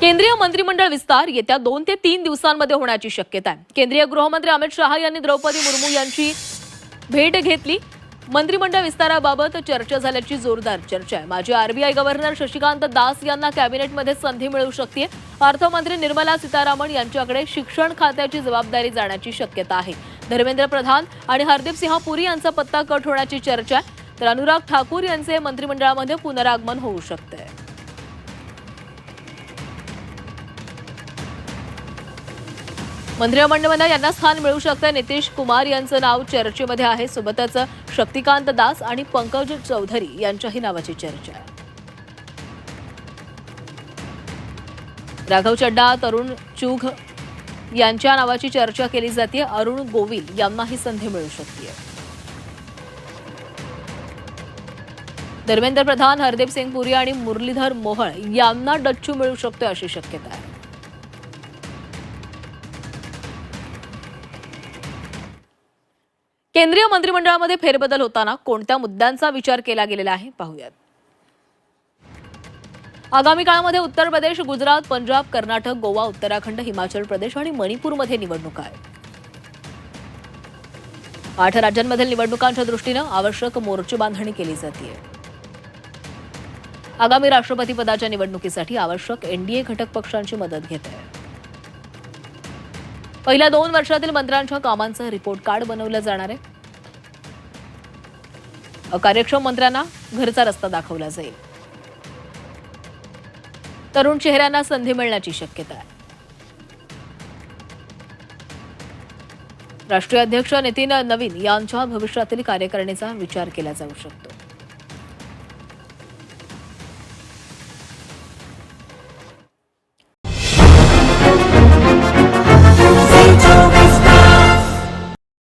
केंद्रीय मंत्रिमंडळ विस्तार येत्या 2 ते 3 दिवसांमध्ये होण्याची शक्यता आहे। केंद्रीय गृहमंत्री अमित शहा यांनी द्रौपदी मुर्मू यांची भेट घेतली। मंत्रिमंडळ विस्ताराबाबत चर्चा झाल्याची जोरदार चर्चा आहे। माजी आरबीआय गव्हर्नर शशिकांत दास यांना कॅबिनेटमध्ये संधी मिळू शकते। अर्थमंत्री निर्मला सीतारामन यांच्याकडे शिक्षण खात्याची जबाबदारी जाण्याची शक्यता आहे। धर्मेंद्र प्रधान आणि हरदीप सिंह पुरी यांचा पत्ता कट होण्याची चर्चा आहे, तर अनुराग ठाकूर यांचे मंत्रिमंडळामध्ये पुनरागमन होऊ शकते। मंत्रिमंडळामध्ये यांना स्थान मिळू शकते। नितीश कुमार यांचं नाव चर्चेमध्ये आहे। सोबतच शक्तिकांत दास आणि पंकज चौधरी यांच्याही नावाची चर्चा आहे। राघव चड्डा, तरुण चुघ यांच्या नावाची चर्चा केली जाते। अरुण गोविल यांनाही संधी मिळू शकते। धर्मेंद्र प्रधान, हरदीप सिंग पुरी आणि मुरलीधर मोहोळ यांना डच्चू मिळू शकतो अशी शक्यता आहे। केंद्रीय मंत्रिमंडळामध्ये फेरबदल होताना कोणत्या मुद्द्यांचा विचार केला गेलेला आहे पाहूयात। आगामी काळामध्ये उत्तर प्रदेश, गुजरात, पंजाब, कर्नाटक, गोवा, उत्तराखंड, हिमाचल प्रदेश आणि मणिपूरमध्ये निवडणुका आहेत। 8 राज्यांमधील निवडणुकांच्या दृष्टीने आवश्यक मोर्चे बांधणी केली जाते। आगामी राष्ट्रपती पदाच्या निवडणुकीसाठी आवश्यक एनडीए घटक पक्षांची मदत घेत आहे। पहिल्या 2 वर्षातील मंत्र्यांच्या कामांचं रिपोर्ट कार्ड बनवलं जाणार आहे। अकार्यक्षम मंत्र्यांना घरचा रस्ता दाखवला जाईल। तरुण चेहऱ्यांना संधी मिळण्याची शक्यता आहे। राष्ट्रीय अध्यक्ष नितीन नवीन यांच्या भविष्यातील कार्यकारिणीचा विचार केला जाऊ शकतो।